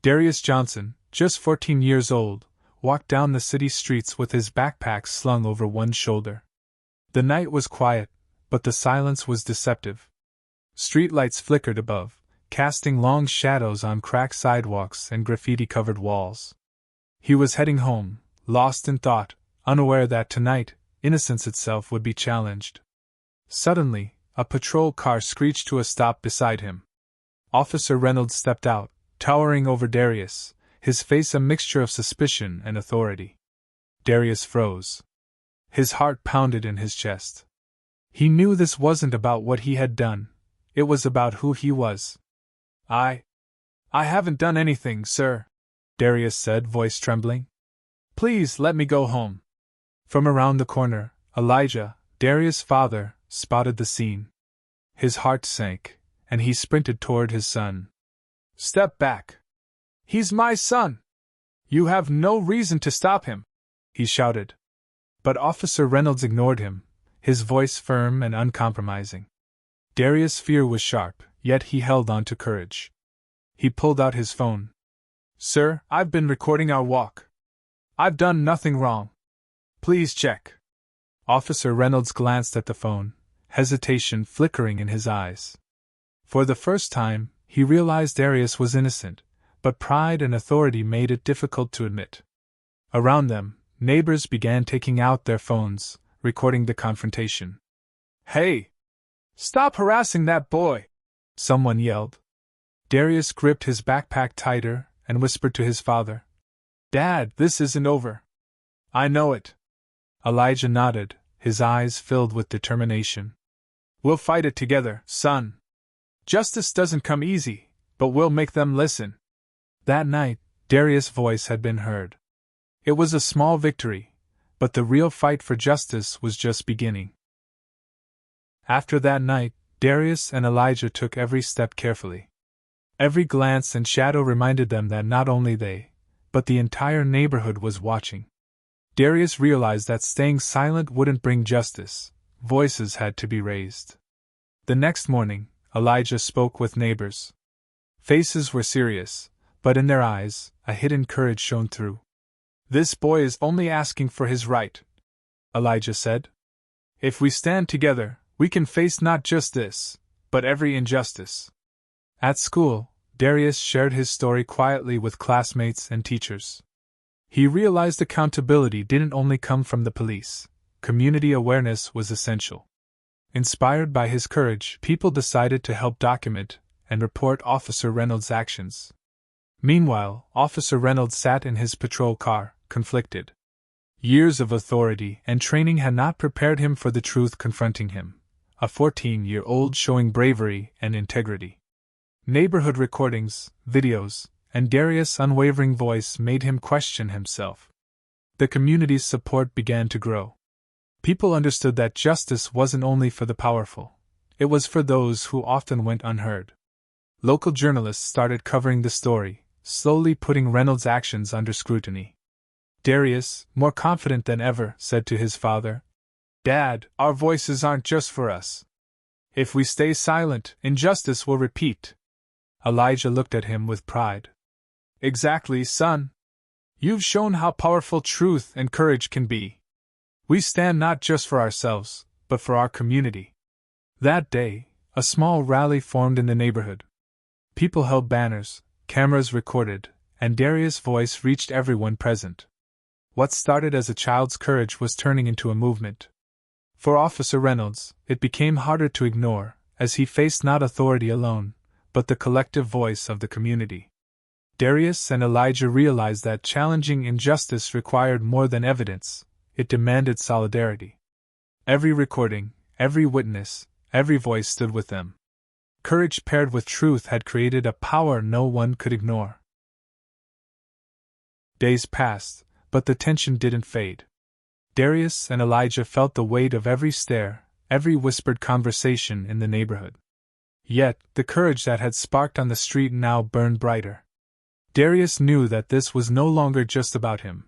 Darius Johnson, just 14 years old, walked down the city streets with his backpack slung over one shoulder. The night was quiet, but the silence was deceptive. Streetlights flickered above, casting long shadows on cracked sidewalks and graffiti-covered walls. He was heading home, lost in thought, unaware that tonight, innocence itself would be challenged. Suddenly, a patrol car screeched to a stop beside him. Officer Reynolds stepped out, towering over Darius, his face a mixture of suspicion and authority. Darius froze. His heart pounded in his chest. He knew this wasn't about what he had done, it was about who he was. I haven't done anything, sir, Darius said, voice trembling. Please let me go home. From around the corner, Elijah, Darius' father, spotted the scene. His heart sank, and he sprinted toward his son. Step back. He's my son. You have no reason to stop him, he shouted. But Officer Reynolds ignored him, his voice firm and uncompromising. Darius' fear was sharp, yet he held on to courage. He pulled out his phone. Sir, I've been recording our walk. I've done nothing wrong. Please check. Officer Reynolds glanced at the phone, hesitation flickering in his eyes. For the first time, he realized Darius was innocent, but pride and authority made it difficult to admit. Around them, neighbors began taking out their phones, recording the confrontation. Hey! Stop harassing that boy! Someone yelled. Darius gripped his backpack tighter and whispered to his father. Dad, this isn't over. I know it. Elijah nodded, his eyes filled with determination. We'll fight it together, son. Justice doesn't come easy, but we'll make them listen. That night, Darius' voice had been heard. It was a small victory, but the real fight for justice was just beginning. After that night, Darius and Elijah took every step carefully. Every glance and shadow reminded them that not only they, but the entire neighborhood was watching. Darius realized that staying silent wouldn't bring justice. Voices had to be raised. The next morning, Elijah spoke with neighbors. Faces were serious, but in their eyes, a hidden courage shone through. This boy is only asking for his right, Elijah said. If we stand together, we can face not just this, but every injustice. At school, Darius shared his story quietly with classmates and teachers. He realized accountability didn't only come from the police. Community awareness was essential. Inspired by his courage, people decided to help document and report Officer Reynolds' actions. Meanwhile, Officer Reynolds sat in his patrol car, conflicted. Years of authority and training had not prepared him for the truth confronting him, a 14-year-old showing bravery and integrity. Neighborhood recordings, videos, and Darius' unwavering voice made him question himself. The community's support began to grow. People understood that justice wasn't only for the powerful, it was for those who often went unheard. Local journalists started covering the story, slowly putting Reynolds' actions under scrutiny. Darius, more confident than ever, said to his father, Dad, our voices aren't just for us. If we stay silent, injustice will repeat. Elijah looked at him with pride. Exactly, son. You've shown how powerful truth and courage can be. We stand not just for ourselves, but for our community. That day, a small rally formed in the neighborhood. People held banners, cameras recorded, and Darius' voice reached everyone present. What started as a child's courage was turning into a movement. For Officer Reynolds, it became harder to ignore, as he faced not authority alone, but the collective voice of the community. Darius and Elijah realized that challenging injustice required more than evidence, it demanded solidarity. Every recording, every witness, every voice stood with them. Courage paired with truth had created a power no one could ignore. Days passed, but the tension didn't fade. Darius and Elijah felt the weight of every stare, every whispered conversation in the neighborhood. Yet, the courage that had sparked on the street now burned brighter. Darius knew that this was no longer just about him.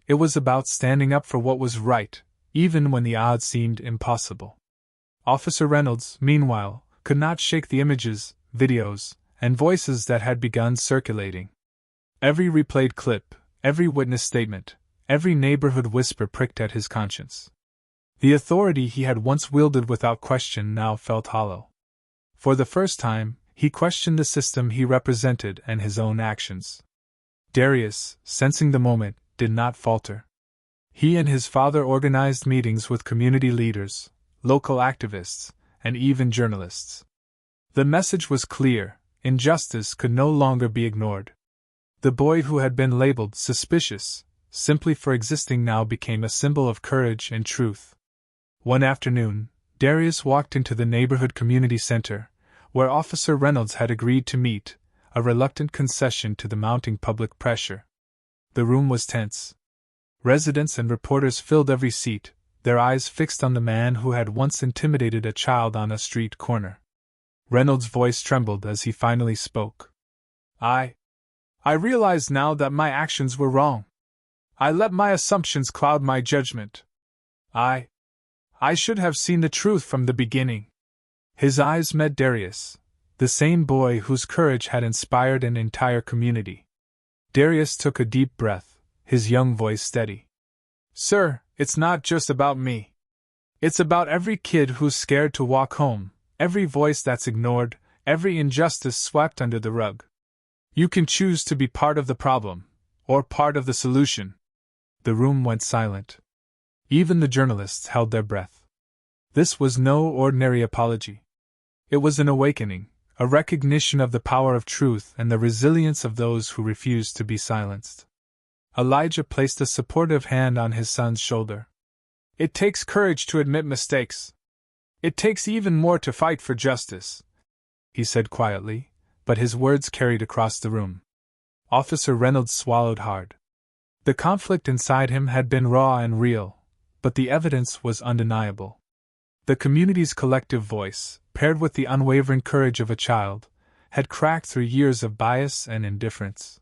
It was about standing up for what was right, even when the odds seemed impossible. Officer Reynolds, meanwhile, could not shake the images, videos, and voices that had begun circulating. Every replayed clip, every witness statement, every neighborhood whisper pricked at his conscience. The authority he had once wielded without question now felt hollow. For the first time, he questioned the system he represented and his own actions. Darius, sensing the moment, did not falter. He and his father organized meetings with community leaders, local activists, and even journalists. The message was clear: injustice could no longer be ignored. The boy who had been labeled suspicious, simply for existing, now became a symbol of courage and truth. One afternoon, Darius walked into the neighborhood community center, where Officer Reynolds had agreed to meet, a reluctant concession to the mounting public pressure. The room was tense. Residents and reporters filled every seat, their eyes fixed on the man who had once intimidated a child on a street corner. Reynolds' voice trembled as he finally spoke. I realize now that my actions were wrong. I let my assumptions cloud my judgment. I should have seen the truth from the beginning." His eyes met Darius, the same boy whose courage had inspired an entire community. Darius took a deep breath, his young voice steady. "Sir, it's not just about me. It's about every kid who's scared to walk home, every voice that's ignored, every injustice swept under the rug. You can choose to be part of the problem, or part of the solution." The room went silent. Even the journalists held their breath. This was no ordinary apology. It was an awakening, a recognition of the power of truth and the resilience of those who refused to be silenced. Elijah placed a supportive hand on his son's shoulder. "It takes courage to admit mistakes. It takes even more to fight for justice," he said quietly, but his words carried across the room. Officer Reynolds swallowed hard. The conflict inside him had been raw and real, but the evidence was undeniable. The community's collective voice, paired with the unwavering courage of a child, had cracked through years of bias and indifference.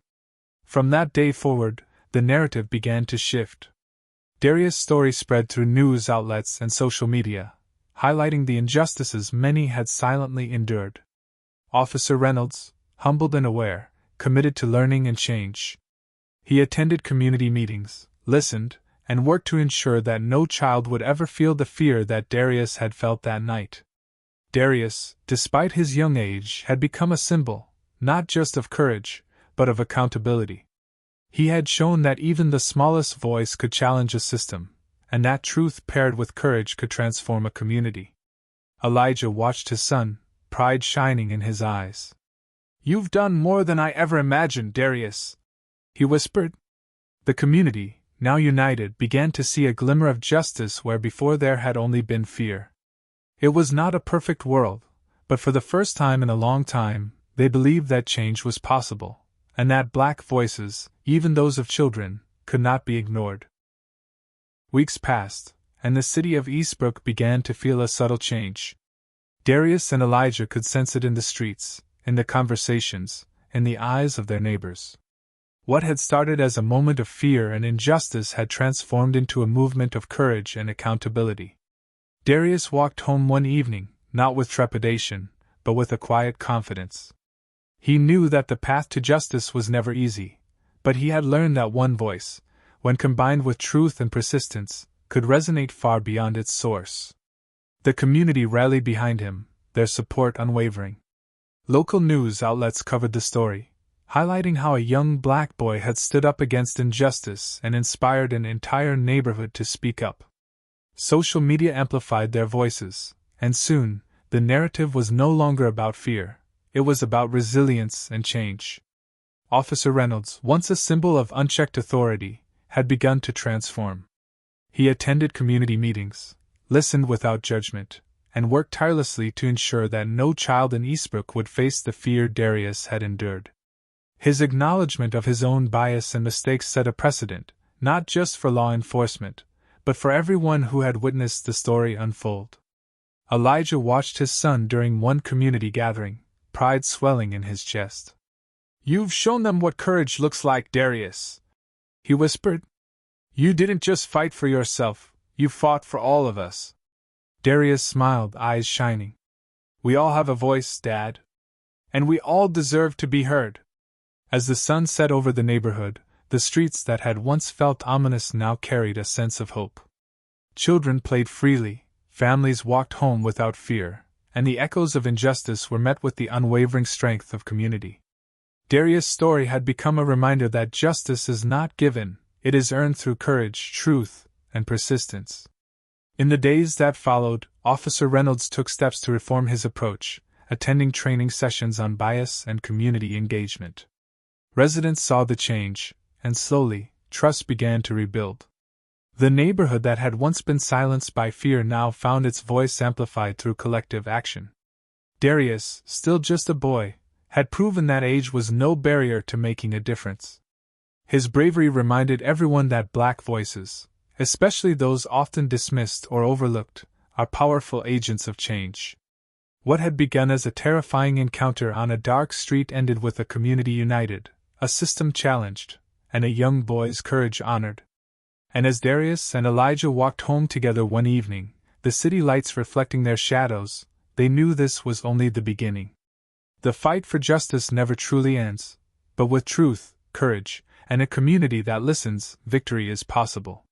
From that day forward, the narrative began to shift. Darius' story spread through news outlets and social media, highlighting the injustices many had silently endured. Officer Reynolds, humbled and aware, committed to learning and change. He attended community meetings, listened, and worked to ensure that no child would ever feel the fear that Darius had felt that night. Darius, despite his young age, had become a symbol, not just of courage, but of accountability. He had shown that even the smallest voice could challenge a system, and that truth paired with courage could transform a community. Elijah watched his son, pride shining in his eyes. "You've done more than I ever imagined, Darius," he whispered. The community, now united, began to see a glimmer of justice where before there had only been fear. It was not a perfect world, but for the first time in a long time, they believed that change was possible, and that black voices, even those of children, could not be ignored. Weeks passed, and the city of Eastbrook began to feel a subtle change. Darius and Elijah could sense it in the streets, in the conversations, in the eyes of their neighbors. What had started as a moment of fear and injustice had transformed into a movement of courage and accountability. Darius walked home one evening, not with trepidation, but with a quiet confidence. He knew that the path to justice was never easy, but he had learned that one voice, when combined with truth and persistence, could resonate far beyond its source. The community rallied behind him, their support unwavering. Local news outlets covered the story, highlighting how a young black boy had stood up against injustice and inspired an entire neighborhood to speak up. Social media amplified their voices, and soon, the narrative was no longer about fear, it was about resilience and change. Officer Reynolds, once a symbol of unchecked authority, had begun to transform. He attended community meetings, listened without judgment, and worked tirelessly to ensure that no child in Eastbrook would face the fear Darius had endured. His acknowledgement of his own bias and mistakes set a precedent, not just for law enforcement, but for everyone who had witnessed the story unfold. Elijah watched his son during one community gathering, pride swelling in his chest. "You've shown them what courage looks like, Darius," he whispered. "You didn't just fight for yourself, you fought for all of us." Darius smiled, eyes shining. "We all have a voice, Dad. And we all deserve to be heard." As the sun set over the neighborhood, the streets that had once felt ominous now carried a sense of hope. Children played freely, families walked home without fear, and the echoes of injustice were met with the unwavering strength of community. Darius' story had become a reminder that justice is not given, it is earned through courage, truth, and persistence. In the days that followed, Officer Reynolds took steps to reform his approach, attending training sessions on bias and community engagement. Residents saw the change, and slowly, trust began to rebuild. The neighborhood that had once been silenced by fear now found its voice amplified through collective action. Darius, still just a boy, had proven that age was no barrier to making a difference. His bravery reminded everyone that Black voices, especially those often dismissed or overlooked, are powerful agents of change. What had begun as a terrifying encounter on a dark street ended with a community united, a system challenged, and a young boy's courage honored. And as Darius and Elijah walked home together one evening, the city lights reflecting their shadows, they knew this was only the beginning. The fight for justice never truly ends, but with truth, courage, and a community that listens, victory is possible.